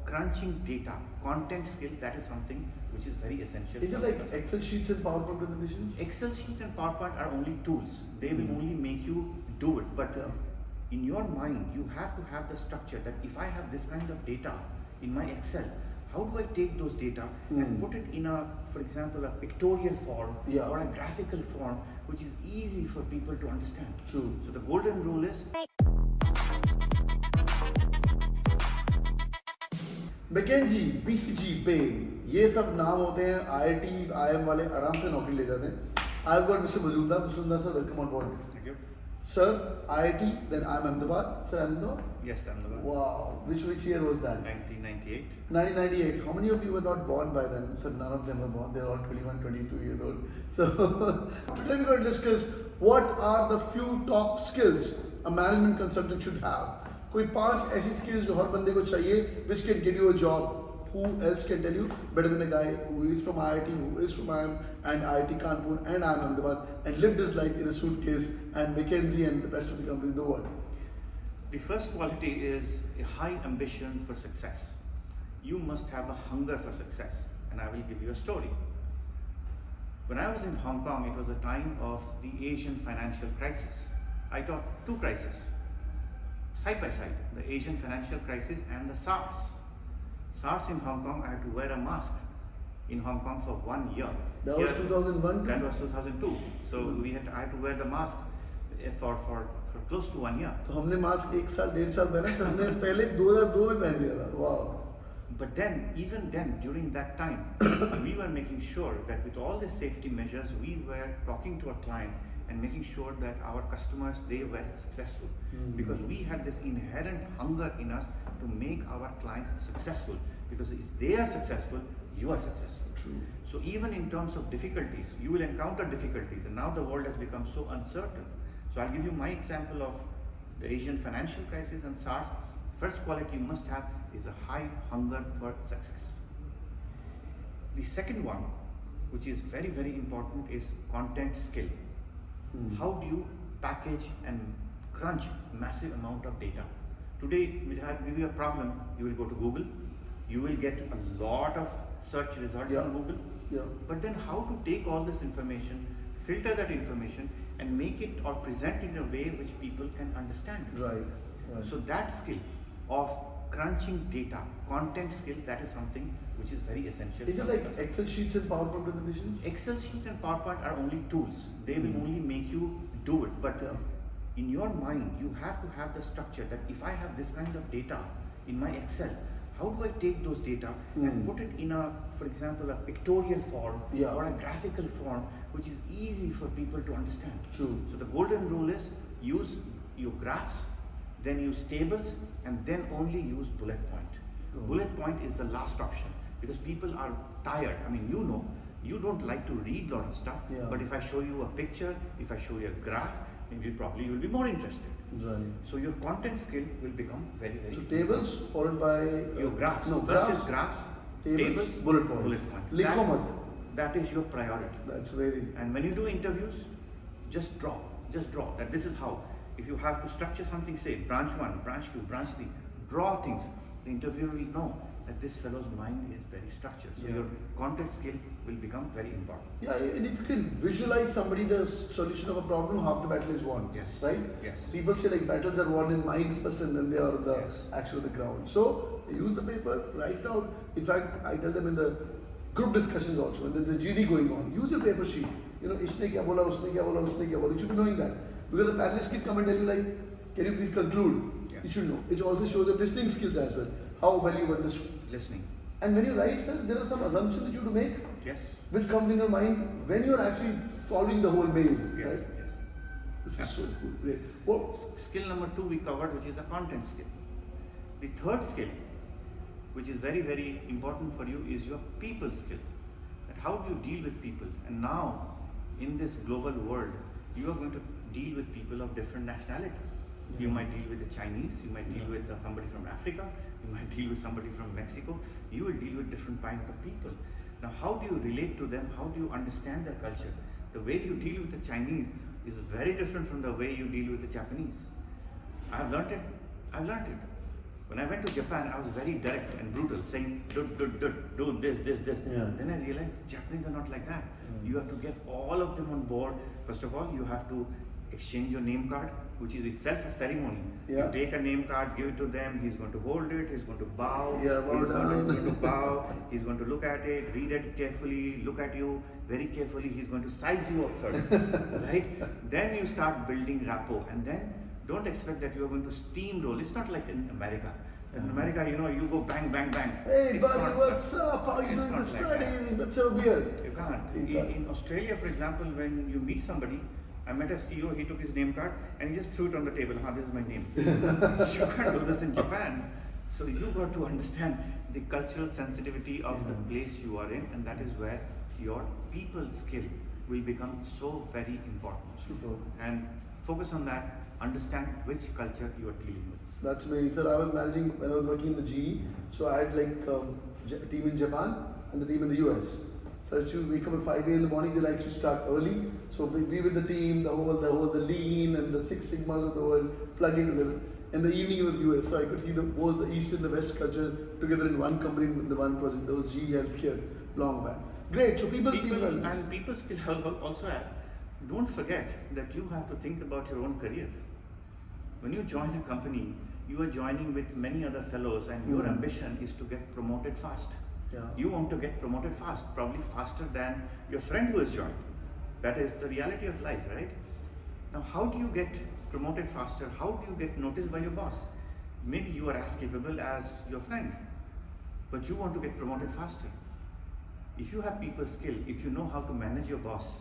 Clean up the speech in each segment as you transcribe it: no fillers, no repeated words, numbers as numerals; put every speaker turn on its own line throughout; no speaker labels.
crunching data, content skill, that is something which is very essential.
Is it like Excel sheets and PowerPoint presentations?
Excel sheet and PowerPoint are only tools. They will only make you do it. But in your mind, you have to have the structure that if I have this kind of data in my Excel, how do I take those data and put it in a, for example, a pictorial form or a graphical form, which is easy for people to understand.
True.
So the golden rule is
Mckinsey, BCG, BAME, ये सब नाम होते हैं IITs, IIM वाले आराम से नौकरी ले जाते हैं. I've got Mr. Majumdar. Mr. Majumdar sir, welcome on board.
Thank you.
Sir, IIT, then IIM Ahmedabad. Sir, Ahmedabad?
Yes, Ahmedabad.
Wow. Which year was that?
1998.
1998. How many of you were not born by then? So none of them were born. They're all 21, 22 years old. So today we're going to discuss what are the few top skills a management consultant should have. कोई 5 ऐसी skills जो हर बंदे को चाहिए, which can get you a job. Who else can tell you better than a guy who is from IIT, who is from IIM and IIT Kanpur and IIM Ahmedabad and lived his life in a suitcase and Mckinsey and the best of the companies in the world?
The first quality is a high ambition for success. You must have a hunger for success, and I will give you a story. When I was in Hong Kong, it was a time of the Asian financial crisis. I taught 2 crises side by side, the Asian financial crisis and the SARS. SARS in Hong Kong, I had to wear a mask in Hong Kong for 1 year.
That was 2001?
That was 2002. So I had to wear the mask for close to 1 year.
तो हमने mask 1 साल 1.5 साल पहले सबने पहले 2002 में पहन लिया था. Wow.
But then, even then, during that time, we were making sure that with all the safety measures, we were talking to our client and making sure that our customers, they were successful. Because we had this inherent hunger in us to make our clients successful. Because if they are successful, you are successful.
True.
So even in terms of difficulties, you will encounter difficulties, and now the world has become so uncertain. So I'll give you my example of the Asian financial crisis and SARS. First quality you must have is a high hunger for success. The second one, which is very, very important, is content skill. How do you package and crunch massive amount of data? Today, we'll give you a problem, you will go to Google, you will get a lot of search results on Google. But then how to take all this information, filter that information and make it or present it in a way which people can understand it.
Right.
So that skill of crunching data, content skill, that is something which is very essential.
Is it like Excel sheets and PowerPoint presentations?
Excel sheet and PowerPoint are only tools. They will only make you do it. But in your mind, you have to have the structure that if I have this kind of data in my Excel, how do I take those data and put it in a, for example, a pictorial form or a graphical form, which is easy for people to understand.
True.
So the golden rule is use your graphs, then use tables, and then only use bullet point. Bullet point is the last option because people are tired. I mean, you don't like to read a lot of stuff, but if I show you a picture, if I show you a graph, maybe probably you will be more interested.
Right.
So your content skill will become very, very
So tables followed by
your graphs.
No,
first
graphs,
is graphs,
tables, bullet points.
Bullet point.
Likho mat.
That is your priority.
That's very.
And when you do interviews, just draw that this is how. If you have to structure something, say branch 1, branch 2, branch 3, draw things. The interviewer will know that this fellow's mind is very structured. So your content skill will become very important.
Yeah, and if you can visualize somebody the solution of a problem, half the battle is won.
Yes.
Right?
Yes.
People say like battles are won in mind first and then they are the action of the ground. So use the paper, write it out. In fact, I tell them in the group discussions also, when there's the GD going on, use your paper sheet. You know, isne kya bola, usne kya bola, usne kya bola. You should be knowing that. Because the panelist can come and tell you like, can you please conclude?
Yes.
You should know. It also shows the listening skills as well. How well you understood.
Listening.
And when you write, sir, there are some assumptions that you have to make.
Yes.
Which comes in your mind when you are actually solving the whole maze.
Yes.
Right?
Yes.
This is so cool. Great. Well,
skill number 2 we covered, which is the content skill. The third skill, which is very, very important for you, is your people skill. That how do you deal with people? And now, in this global world, you are going to deal with people of different nationality. You might deal with the Chinese, you might deal with somebody from Africa, you might deal with somebody from Mexico. You will deal with different kind of people. Now, how do you relate to them? How do you understand their culture? The way you deal with the Chinese is very different from the way you deal with the Japanese. I've learned it. When I went to Japan, I was very direct and brutal, saying, do this.
Yeah.
Then I realized Japanese are not like that. You have to get all of them on board. First of all, you have to exchange your name card, which is itself a ceremony.
Yeah.
You take a name card, give it to them, he's going to hold it, he's going to bow,
Yeah, bow
he's
down.
going to bow, he's going to look at it, read it carefully, look at you very carefully, he's going to size you up first, right? Then you start building rapport, and then don't expect that you are going to steamroll. It's not like in America. In America, you go bang, bang, bang.
Hey
It's
buddy,
not-
what's up? How you
it's
doing
not
this
like
Friday
that.
evening? Let's have a beer.
You can't.
You can't.
In Australia, for example, when you meet somebody, I met a CEO, he took his name card and he just threw it on the table. This is my name. You can't do this in Japan. So you got to understand the cultural sensitivity of the place you are in, and that is where your people skill will become so very important.
Super.
And focus on that, understand which culture you are dealing with.
That's amazing. Sir, I was managing when I was working in the GE. So I had like a team in Japan and the team in the US. So you wake up at 5 a.m. in the morning. They like to start early. So be with the team, the lean and the Six Sigmas of the world, plug in together. In the evening with the US, so I could see both the East and the West culture together in one company in the one project. That was GE Healthcare long back. Great. So people
And people skill also have. Don't forget that you have to think about your own career. When you join a company, you are joining with many other fellows, and your ambition is to get promoted fast.
Yeah.
You want to get promoted fast, probably faster than your friend who has joined. That is the reality of life, right? Now, how do you get promoted faster? How do you get noticed by your boss? Maybe you are as capable as your friend, but you want to get promoted faster. If you have people skill, if you know how to manage your boss,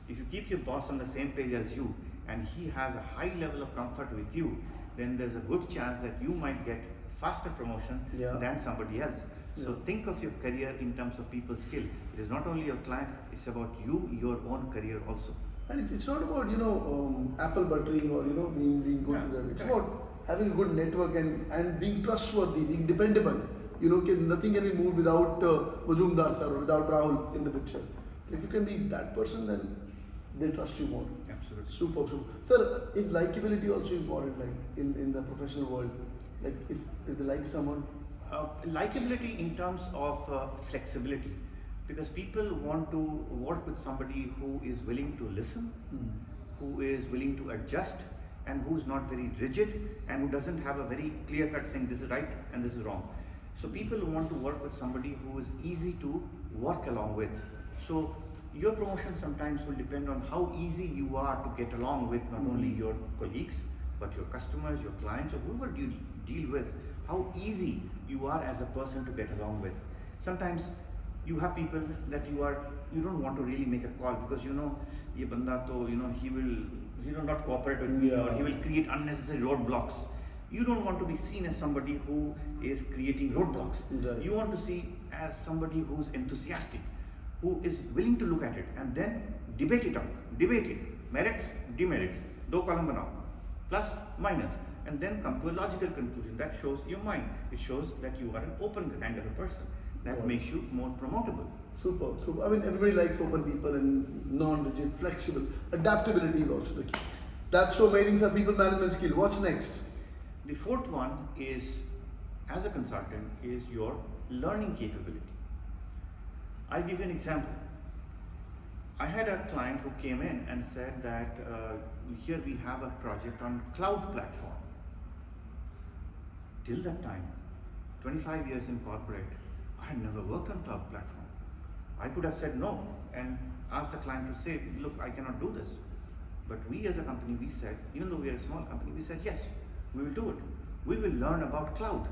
if you keep your boss on the same page as you, and he has a high level of comfort with you, then there's a good chance that you might get faster promotion than somebody else. So think of your career in terms of people skill. It is not only your client, it's about you, your own career also.
And it's not about apple buttering or being good to them. It's about having a good network and being trustworthy, being dependable. Nothing can be moved without Majumdar sir or without Rahul in the picture. If you can be that person, then they trust you more.
Absolutely.
Super. Sir, is likability also important, like in the professional world? Like if they like someone?
Likability in terms of flexibility, because people want to work with somebody who is willing to listen, who is willing to adjust, and who's not very rigid, and who doesn't have a very clear cut saying this is right and this is wrong. So people want to work with somebody who is easy to work along with. So your promotion sometimes will depend on how easy you are to get along with not only your colleagues, but your customers, your clients, or whoever you deal with, how easy you are as a person to get along with. Sometimes you have people that you don't want to really make a call because ye banda to he will not cooperate with me, or he will create unnecessary roadblocks. You don't want to be seen as somebody who is creating roadblocks.
Right.
You want to see as somebody who's enthusiastic, who is willing to look at it and then debate it, merits, demerits, do column banao, plus, minus, and then come to a logical conclusion. That shows your mind. It shows that you are an open kind of a person. That makes you more promotable.
Super. I mean, everybody likes open people and non-rigid, flexible. Adaptability is also the key. That's so amazing, sir. People management skill. What's next?
The fourth one is, as a consultant, is your learning capability. I'll give you an example. I had a client who came in and said that here we have a project on cloud platform. Till that time, 25 years in corporate, I had never worked on cloud platform. I could have said no and asked the client to say, look, I cannot do this. But we as a company, we said, even though we are a small company, we said, yes, we will do it. We will learn about cloud.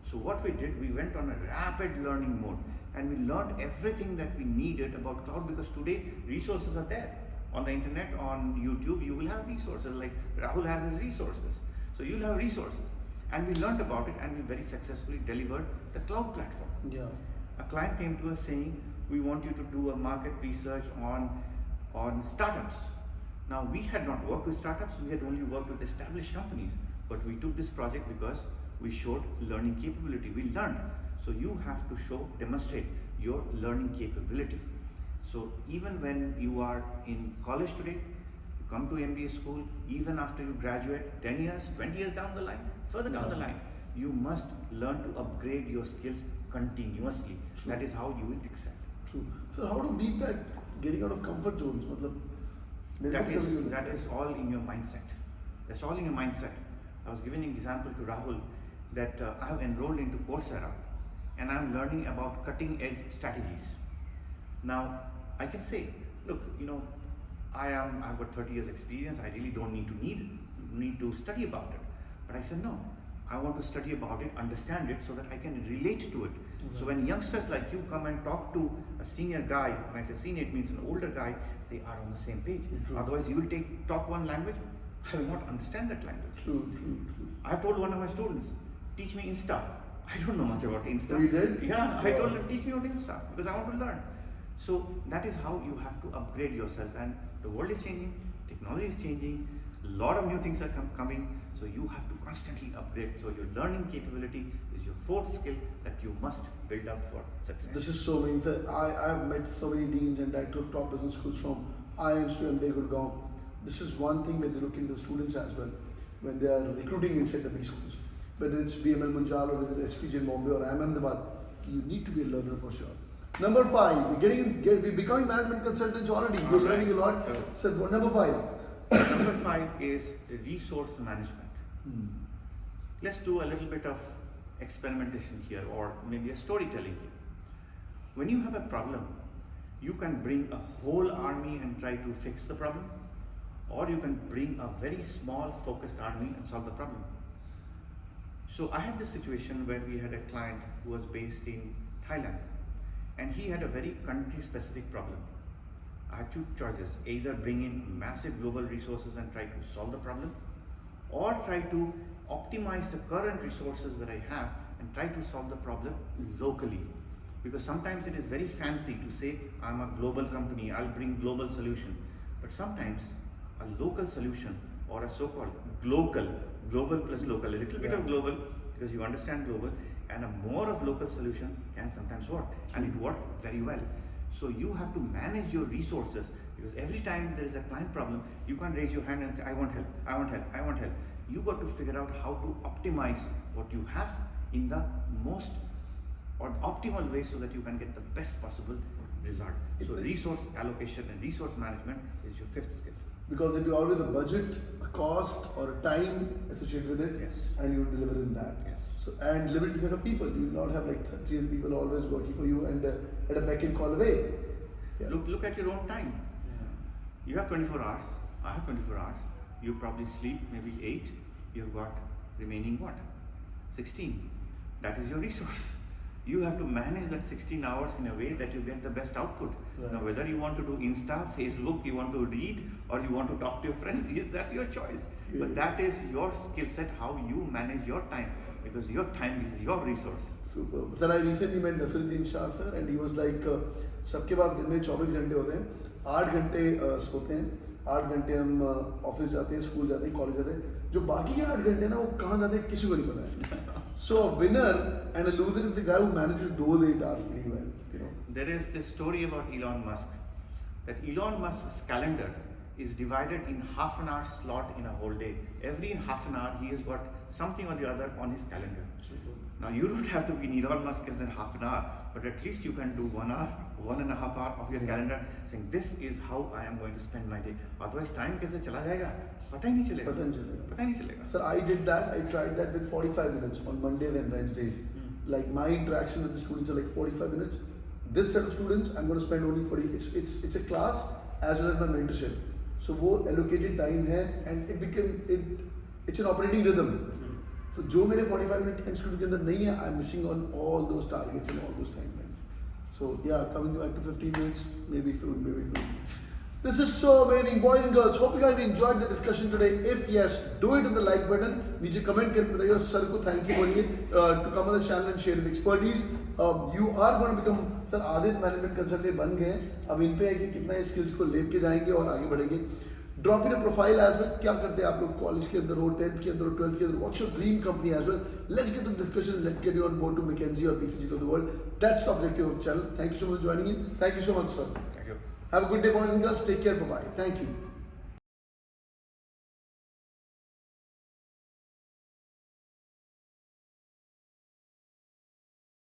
So what we did, we went on a rapid learning mode and we learned everything that we needed about cloud, because today resources are there. On the internet, on YouTube, you will have resources, like Rahul has his resources. So you'll have resources. And we learned about it and we very successfully delivered the cloud platform.
Yeah.
A client came to us saying, we want you to do a market research on startups. Now, we had not worked with startups, we had only worked with established companies, but we took this project because we showed learning capability. We learned. So you have to demonstrate your learning capability. So even when you are in college today, you come to MBA school, even after you graduate 10 years, 20 years down the line, further down the line, you must learn to upgrade your skills continuously.
True.
That is how you will excel.
True. So how to beat that getting out of comfort zones? मतलब मेरे को कभी नहीं
That
लगता।
is all in your mindset. That's all in your mindset. I was giving an example to Rahul that I have enrolled into Coursera and I'm learning about cutting edge strategies. Now I can say, look, I've got 30 years experience. I really don't need to study about it. But I said no. I want to study about it, understand it, so that I can relate to it. So when youngsters like you come and talk to a senior guy, when I say senior, it means an older guy, they are on the same page.
True.
Otherwise, you will talk one language, I will not understand that language.
True.
I have told one of my students, teach me Insta. I don't know much about Insta.
Oh, you did?
Yeah, I told him, teach me about Insta because I want to learn. So that is how you have to upgrade yourself, and the world is changing, technology is changing, a lot of new things are coming, so you have to constantly upgrade. So your learning capability is your fourth skill that you must build up for success.
This is so amazing. I have met so many deans and directors of top business schools from IIMs to MBA Gurgaon. This is one thing when they look into the students as well, when they are recruiting inside the big schools. Whether it's BML Munjal or whether it's SPJain Bombay or IIM Ahmedabad, you need to be a learner for sure. Number 5, we're becoming management consultants already. We're learning a lot. So number 5.
Number 5 is resource management. Let's do a little bit of experimentation here, or maybe a storytelling here. When you have a problem, you can bring a whole army and try to fix the problem, or you can bring a very small focused army and solve the problem. So I had this situation where we had a client who was based in Thailand, and he had a very country specific problem. I had two choices: either bring in massive global resources and try to solve the problem, or try to optimize the current resources that I have and try to solve the problem locally. Because sometimes it is very fancy to say, I'm a global company, I'll bring global solution. But sometimes a local solution, or a so-called global plus local, a little bit of global because you understand global, and a more of local solution can sometimes work, and it worked very well. So you have to manage your resources, because every time there is a client problem, you can't raise your hand and say, I want help, I want help, I want help. You got to figure out how to optimize what you have in the most or the optimal way so that you can get the best possible result. So resource allocation and resource management is your fifth skill.
Because there'll be always a budget, a cost, or a time associated with it,
Yes.
and you deliver in that.
Yes.
So, and limited set of people. You will not have like 300 people always working for you and at a beck and call away. Yeah.
Look at your own time. You have 24 hours. I have 24 hours. You probably sleep maybe 8. You've got remaining what? 16. That is your resource. You have to manage that 16 hours in a way that you get the best output.
Right.
Now, whether you want to do Insta, Facebook, you want to read, or you want to talk to your friends, yes, that's your choice.
Yeah.
But that is your skill set, how you manage your time, because your time is your resource.
Super. Sir, I recently met Naseeruddin Shah sir, and he was like, सबके पास दिन में 24 घंटे होते हैं, 8 घंटे सोते हैं, 8 घंटे हम ऑफिस जाते हैं, स्कूल जाते हैं, कॉलेज जाते हैं, जो बाकी के 8 घंटे ना वो कहाँ जाते हैं किसी को नहीं पता है. So a winner and a loser is the guy who manages those 8 hours pretty well.
There is this story about Elon Musk, that Elon Musk's calendar is divided in half an hour slot in a whole day. Every half an hour he has got something or the other on his calendar. Now you don't have to be in Elon Musk in half an hour, but at least you can do 1 hour, 1.5 hours of your calendar, saying this is how I am going to spend my day. Otherwise time कैसे चला जाएगा? पता ही नहीं चलेगा. पता ही नहीं चलेगा.
Sir, I did that. I tried that with 45 minutes on Mondays and Wednesdays. Like my interaction with the students are like 45 minutes. This set of students, I'm going to spend only 40. It's a class as well as my mentorship. So वो allocated time है, and it's an operating rhythm. So जो मेरे 45 minute time schedule के अंदर नहीं है, I'm missing on all those targets and all those timelines. So yeah, coming back to 15 minutes, maybe soon. This is so amazing, boys and girls. Hope you guys enjoyed the discussion today. If yes, do it in the like button. नीचे comment करके बताइए और sir को thank you बोलिए to come on the channel and share the expertise. You are going to become sir Aditya management consultant बन गए. अब इन पे है कि कितना skills को लेके जाएंगे और आगे बढ़ेंगे. Drop in a profile as well. क्या करते हैं आप लोग कॉलेज के अंदर हो, 10th के अंदर हो, 12th के अंदर? What's your dream company as well? Let's get to the discussion. Let's get you on board to Mckinsey or BCG to the world. That's the objective of the channel. Thank you so much for joining in. Thank you so much, sir.
Thank you.
Have a good day, boys and girls. Take care. Bye-bye. Thank you.